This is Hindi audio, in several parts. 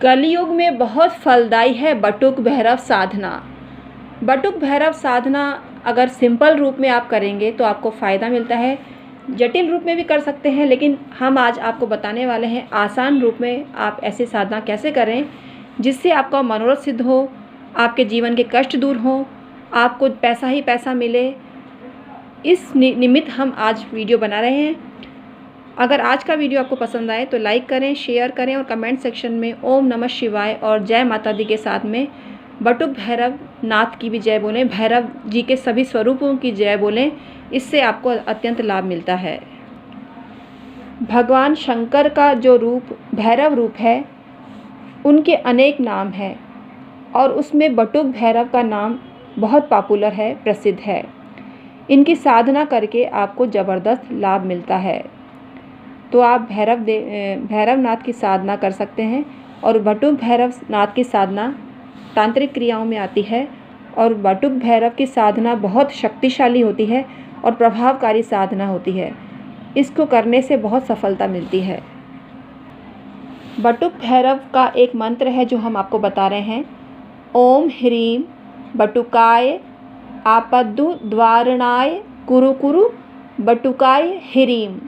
कलयुग में बहुत फलदायी है बटुक भैरव साधना। बटुक भैरव साधना अगर सिंपल रूप में आप करेंगे तो आपको फ़ायदा मिलता है। जटिल रूप में भी कर सकते हैं, लेकिन हम आज आपको बताने वाले हैं आसान रूप में आप ऐसी साधना कैसे करें जिससे आपका मनोरथ सिद्ध हो, आपके जीवन के कष्ट दूर हों, आपको पैसा ही पैसा मिले। इस निमित्त हम आज वीडियो बना रहे हैं। अगर आज का वीडियो आपको पसंद आए तो लाइक करें, शेयर करें और कमेंट सेक्शन में ओम नमः शिवाय और जय माता दी के साथ में बटुक भैरव नाथ की भी जय बोलें, भैरव जी के सभी स्वरूपों की जय बोलें। इससे आपको अत्यंत लाभ मिलता है। भगवान शंकर का जो रूप भैरव रूप है, उनके अनेक नाम हैं और उसमें बटुक भैरव का नाम बहुत पॉपुलर है, प्रसिद्ध है। इनकी साधना करके आपको ज़बरदस्त लाभ मिलता है। तो आप भैरव नाथ की साधना कर सकते हैं। और बटुक भैरव नाथ की साधना तांत्रिक क्रियाओं में आती है और बटुक भैरव की साधना बहुत शक्तिशाली होती है और प्रभावकारी साधना होती है। इसको करने से बहुत सफलता मिलती है। बटुक भैरव का एक मंत्र है जो हम आपको बता रहे हैं। ओम ह्रीम बटुकाय आपद्दु द्वारणाय कुरु कुरु बटुकाय ह्रीम।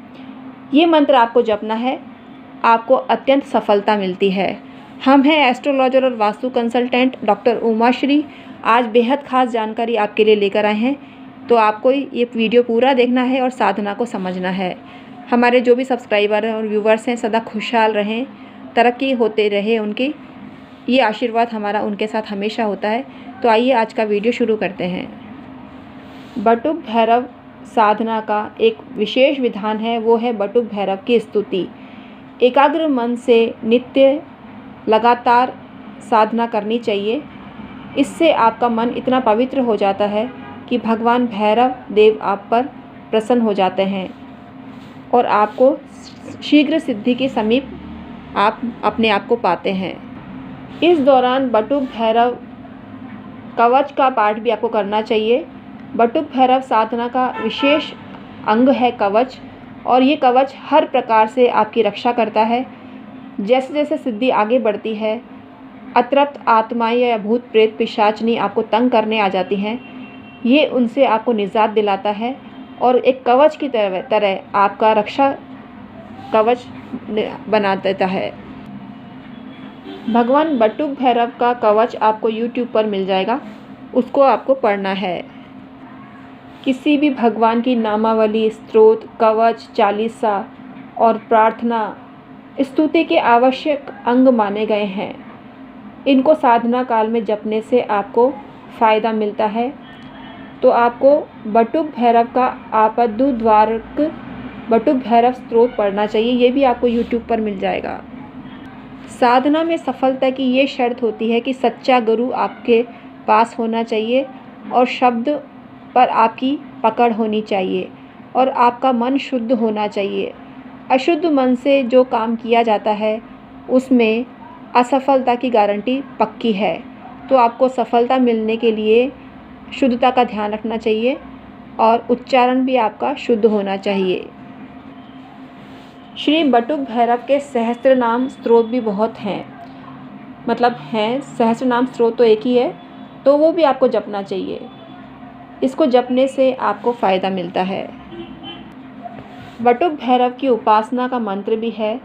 ये मंत्र आपको जपना है, आपको अत्यंत सफलता मिलती है। हम हैं एस्ट्रोलॉजर और वास्तु कंसल्टेंट डॉक्टर उमाश्री। आज बेहद ख़ास जानकारी आपके लिए लेकर आए हैं, तो आपको ये वीडियो पूरा देखना है और साधना को समझना है। हमारे जो भी सब्सक्राइबर और व्यूवर्स हैं सदा खुशहाल रहें, तरक्की होते रहे उनकी, ये आशीर्वाद हमारा उनके साथ हमेशा होता है। तो आइए आज का वीडियो शुरू करते हैं। बटुक भैरव साधना का एक विशेष विधान है, वो है बटुक भैरव की स्तुति। एकाग्र मन से नित्य लगातार साधना करनी चाहिए। इससे आपका मन इतना पवित्र हो जाता है कि भगवान भैरव देव आप पर प्रसन्न हो जाते हैं और आपको शीघ्र सिद्धि के समीप आप अपने आप को पाते हैं। इस दौरान बटुक भैरव कवच का पाठ भी आपको करना चाहिए। बटुक भैरव साधना का विशेष अंग है कवच, और ये कवच हर प्रकार से आपकी रक्षा करता है। जैसे जैसे सिद्धि आगे बढ़ती है, अतृप्त आत्माएं या भूत प्रेत पिशाचनी आपको तंग करने आ जाती हैं, ये उनसे आपको निजात दिलाता है और एक कवच की तरह आपका रक्षा कवच बना देता है। भगवान बटुक भैरव का कवच आपको YouTube पर मिल जाएगा, उसको आपको पढ़ना है। किसी भी भगवान की नामावली, स्तोत्र, कवच, चालीसा और प्रार्थना स्तुति के आवश्यक अंग माने गए हैं। इनको साधना काल में जपने से आपको फ़ायदा मिलता है। तो आपको बटुक भैरव का आपद्दु द्वारक बटुक भैरव स्तोत्र पढ़ना चाहिए। ये भी आपको YouTube पर मिल जाएगा। साधना में सफलता की ये शर्त होती है कि सच्चा गुरु आपके पास होना चाहिए और शब्द पर आपकी पकड़ होनी चाहिए और आपका मन शुद्ध होना चाहिए। अशुद्ध मन से जो काम किया जाता है उसमें असफलता की गारंटी पक्की है। तो आपको सफलता मिलने के लिए शुद्धता का ध्यान रखना चाहिए और उच्चारण भी आपका शुद्ध होना चाहिए। श्री बटुक भैरव के सहस्त्र नाम स्तोत्र भी बहुत हैं, मतलब हैं सहस्त्र नाम स्तोत्र तो एक ही है, तो वो भी आपको जपना चाहिए। इसको जपने से आपको फ़ायदा मिलता है। बटुक भैरव की उपासना का मंत्र भी है।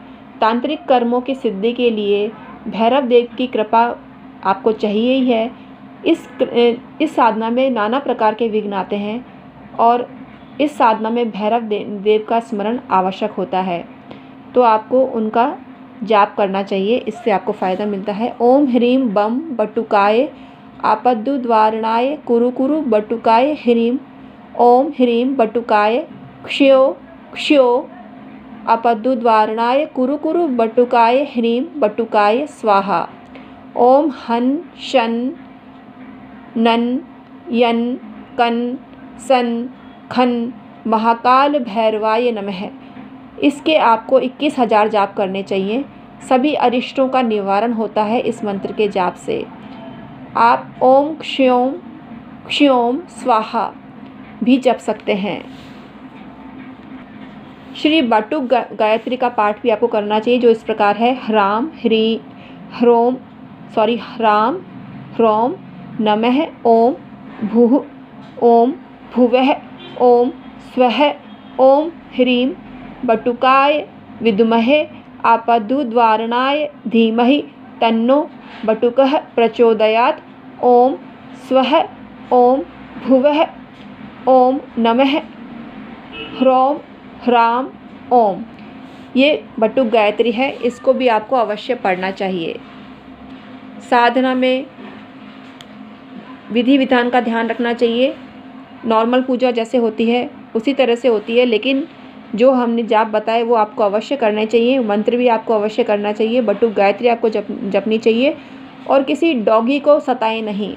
तांत्रिक कर्मों की सिद्धि के लिए भैरव देव की कृपा आपको चाहिए ही है। इस साधना में नाना प्रकार के विघ्न आते हैं और इस साधना में भैरव देव का स्मरण आवश्यक होता है। तो आपको उनका जाप करना चाहिए, इससे आपको फ़ायदा मिलता है। ओम ह्रीम बम बटुकाय आपद्दु द्वारणाय कुरु कुरु बटुकाय ह्रीम। ओम ह्रीम बटुकाय क्ष्यो क्ष्यो आपद्दु द्वारणाय कुरु कुरु बटुकाय ह्रीम बटुकाय स्वाहा। ओम हन शन नन यन कन सन खन महाकाल भैरवाय नमः। इसके आपको 21,000 जाप करने चाहिए। सभी अरिष्टों का निवारण होता है इस मंत्र के जाप से। आप ओम क्ष्योम क्ष्योम स्वाहा भी जप सकते हैं। श्री बटुक गायत्री का पाठ भी आपको करना चाहिए, जो इस प्रकार है। ह्राम ह्री ह्रां ह्रौं नमः ॐ भुः ॐ भुवः ॐ स्वः ॐ ह्रीं बटुकाय विद्महे आपदुद्वारणाय धीमहि तन्नो बटुकः प्रचोदयात्। ॐ स्वः ॐ भुवः ॐ नमः ह्रौं ह्रां ॐ। ये बटुक गायत्री है, इसको भी आपको अवश्य पढ़ना चाहिए। साधना में विधि विधान का ध्यान रखना चाहिए। नॉर्मल पूजा जैसे होती है उसी तरह से होती है, लेकिन जो हमने जाप बताए वो आपको अवश्य करने चाहिए। मंत्र भी आपको अवश्य करना चाहिए। बटुक गायत्री आपको जपनी चाहिए और किसी डॉगी को सताएं नहीं।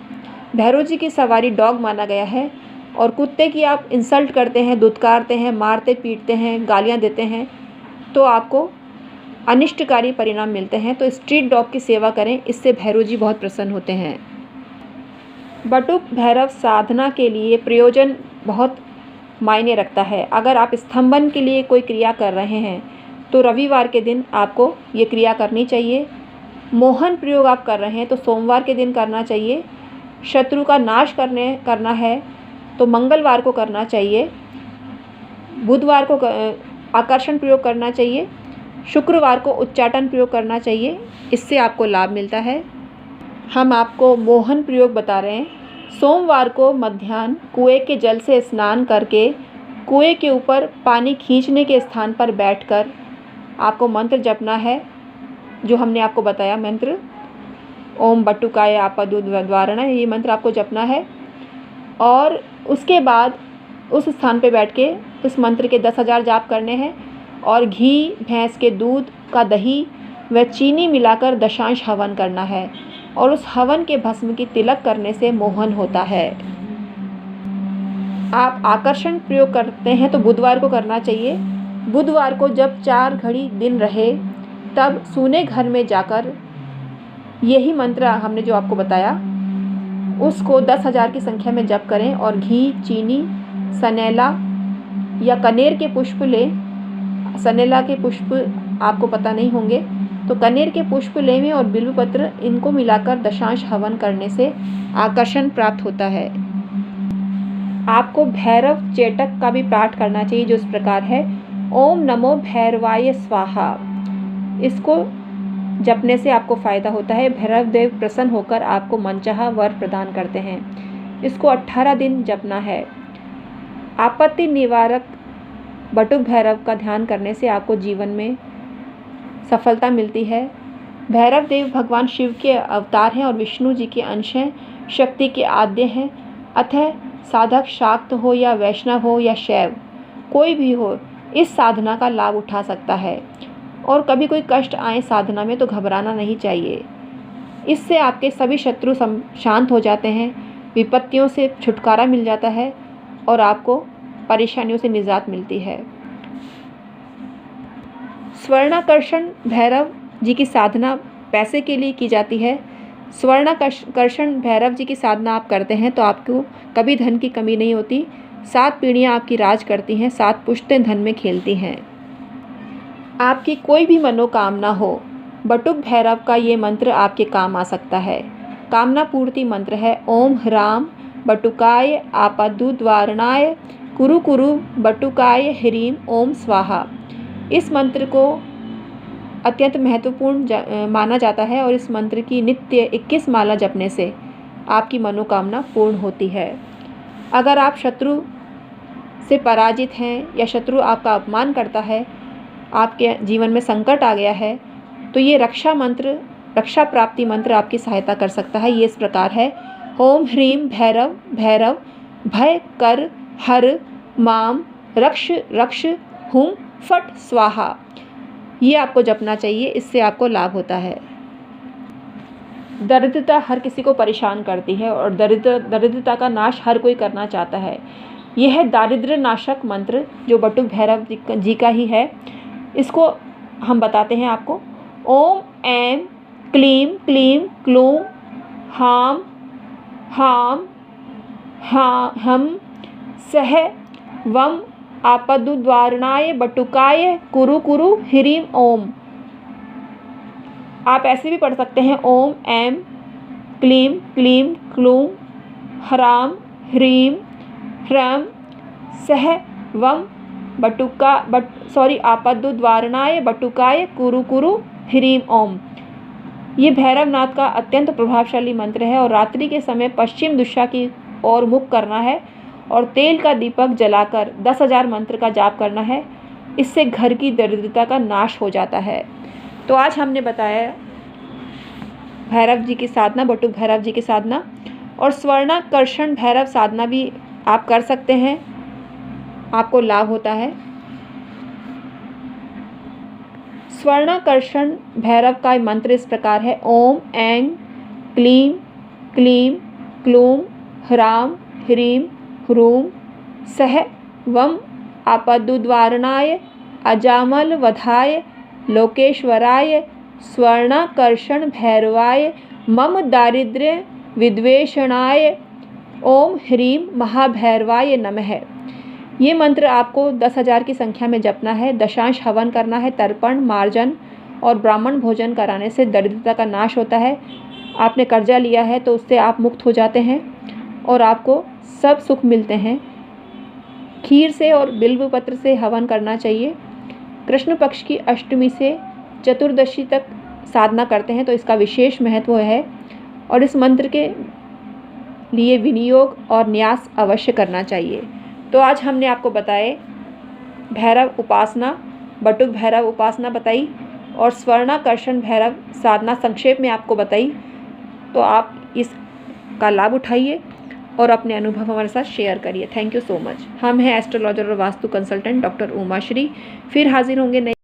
भैरव जी की सवारी डॉग माना गया है और कुत्ते की आप इंसल्ट करते हैं, दुत्कारते हैं, मारते पीटते हैं, गालियाँ देते हैं तो आपको अनिष्टकारी परिणाम मिलते हैं। तो स्ट्रीट डॉग की सेवा करें, इससे भैरव जी बहुत प्रसन्न होते हैं। बटुक भैरव साधना के लिए प्रयोजन बहुत मायने रखता है। अगर आप स्तंभन के लिए कोई क्रिया कर रहे हैं तो रविवार के दिन आपको ये क्रिया करनी चाहिए। मोहन प्रयोग आप कर रहे हैं तो सोमवार के दिन करना चाहिए। शत्रु का नाश करना है तो मंगलवार को करना चाहिए। बुधवार को आकर्षण प्रयोग करना चाहिए। शुक्रवार को उच्चाटन प्रयोग करना चाहिए, इससे आपको लाभ मिलता है। हम आपको मोहन प्रयोग बता रहे हैं। सोमवार को मध्याह्न कुएं के जल से स्नान करके कुएं के ऊपर पानी खींचने के स्थान पर बैठकर आपको मंत्र जपना है, जो हमने आपको बताया मंत्र ओम बटुकाय आपदुद्वारणाय, ये मंत्र आपको जपना है। और उसके बाद उस स्थान पे बैठ के उस मंत्र के 10,000 जाप करने हैं और घी, भैंस के दूध का दही व चीनी मिलाकर दशांश हवन करना है और उस हवन के भस्म की तिलक करने से मोहन होता है। आप आकर्षण प्रयोग करते हैं तो बुधवार को करना चाहिए। बुधवार को जब 4 घड़ी दिन रहे तब सूने घर में जाकर यही मंत्र हमने जो आपको बताया उसको 10,000 की संख्या में जप करें और घी, चीनी, सनेला या कनेर के पुष्प लें। सनेला के पुष्प आपको पता नहीं होंगे तो कनेर के पुष्प लें और बिल्वपत्र, इनको मिलाकर दशांश हवन करने से आकर्षण प्राप्त होता है। आपको भैरव चेटक का भी पाठ करना चाहिए, जो इस प्रकार है ओम नमो भैरवाय स्वाहा। इसको जपने से आपको फ़ायदा होता है। भैरव देव प्रसन्न होकर आपको मनचाहा वर प्रदान करते हैं। इसको 18 दिन जपना है। आपत्ति निवारक बटुक भैरव का ध्यान करने से आपको जीवन में सफलता मिलती है। भैरव देव भगवान शिव के अवतार हैं और विष्णु जी के अंश हैं, शक्ति के आद्य हैं। अतः साधक शाक्त हो या वैष्णव हो या शैव, कोई भी हो, इस साधना का लाभ उठा सकता है। और कभी कोई कष्ट आए साधना में तो घबराना नहीं चाहिए। इससे आपके सभी शत्रु शांत हो जाते हैं, विपत्तियों से छुटकारा मिल जाता है और आपको परेशानियों से निजात मिलती है। स्वर्णाकर्षण भैरव जी की साधना पैसे के लिए की जाती है। स्वर्णाकर्षण भैरव जी की साधना आप करते हैं तो आपको कभी धन की कमी नहीं होती। 7 पीढ़ियाँ आपकी राज करती हैं, 7 पुश्तें धन में खेलती हैं। आपकी कोई भी मनोकामना हो, बटुक भैरव का ये मंत्र आपके काम आ सकता है। कामना पूर्ति मंत्र है ओम ह्रां बटुकाय आपदुद्वारणाय कुरु कुरु बटुकाय ह्रीं ओम स्वाहा। इस मंत्र को अत्यंत महत्वपूर्ण माना जाता है और इस मंत्र की नित्य 21 माला जपने से आपकी मनोकामना पूर्ण होती है। अगर आप शत्रु से पराजित हैं या शत्रु आपका अपमान करता है, आपके जीवन में संकट आ गया है, तो ये रक्षा मंत्र, रक्षा प्राप्ति मंत्र आपकी सहायता कर सकता है। ये इस प्रकार है ओम ह्रीं भैरव भैरव भय कर हर माम रक्ष रक्ष हुम फट स्वाहा। ये आपको जपना चाहिए, इससे आपको लाभ होता है। दरिद्रता हर किसी को परेशान करती है और दरिद्रता का नाश हर कोई करना चाहता है। यह है दारिद्र्य नाशक मंत्र जो बटुक भैरव जी का ही है। इसको हम बताते हैं आपको। ओम ऐं क्लीं क्लीं क्लूं हां हां हां हम सह वम आपदुद्वारणाय बटुकाय कुरु कुरु ह्रीं ओम। आप ऐसे भी पढ़ सकते हैं ओम ऐम क्लीम क्लीम क्लूम ह्राम ह्रीम ह्रम सह वम आपद्दुद्वारणाय बटुकाय कुरु कुरु ह्रीम ओम। ये भैरवनाथ का अत्यंत प्रभावशाली मंत्र है और रात्रि के समय पश्चिम दिशा की ओर मुख करना है और तेल का दीपक जलाकर 10,000 मंत्र का जाप करना है। इससे घर की दरिद्रता का नाश हो जाता है। तो आज हमने बताया भैरव जी की साधना, बटुक भैरव जी की साधना, और स्वर्णाकर्षण भैरव साधना भी आप कर सकते हैं, आपको लाभ होता है। स्वर्णाकर्षण भैरव का मंत्र इस प्रकार है ओम ऐं क्लीं क्लीं क्लूं ह्रां ह्रीं ह्रूं सह वम आपद्दुद्वारणाय अजामलवधाय लोकेश्वराय स्वर्णाकर्षण भैरवाय मम दारिद्र्य विद्वेषणाय ओम ह्रीं महाभैरवाय नमः। ये मंत्र आपको 10,000 की संख्या में जपना है। दशांश हवन करना है। तर्पण, मार्जन और ब्राह्मण भोजन कराने से दरिद्रता का नाश होता है। आपने कर्जा लिया है तो उससे आप मुक्त हो जाते हैं और आपको सब सुख मिलते हैं। खीर से और बिल्व पत्र से हवन करना चाहिए। कृष्ण पक्ष की अष्टमी से चतुर्दशी तक साधना करते हैं तो इसका विशेष महत्व है और इस मंत्र के लिए विनियोग और न्यास अवश्य करना चाहिए। तो आज हमने आपको बताए भैरव उपासना, बटुक भैरव उपासना बताई और स्वर्णाकर्षण भैरव साधना संक्षेप में आपको बताई। तो आप इसका लाभ उठाइए और अपने अनुभव हमारे साथ शेयर करिए। Thank you so much. हम हैं एस्ट्रोलॉजर और वास्तु कंसल्टेंट डॉक्टर उमा श्री। फिर हाजिर होंगे नए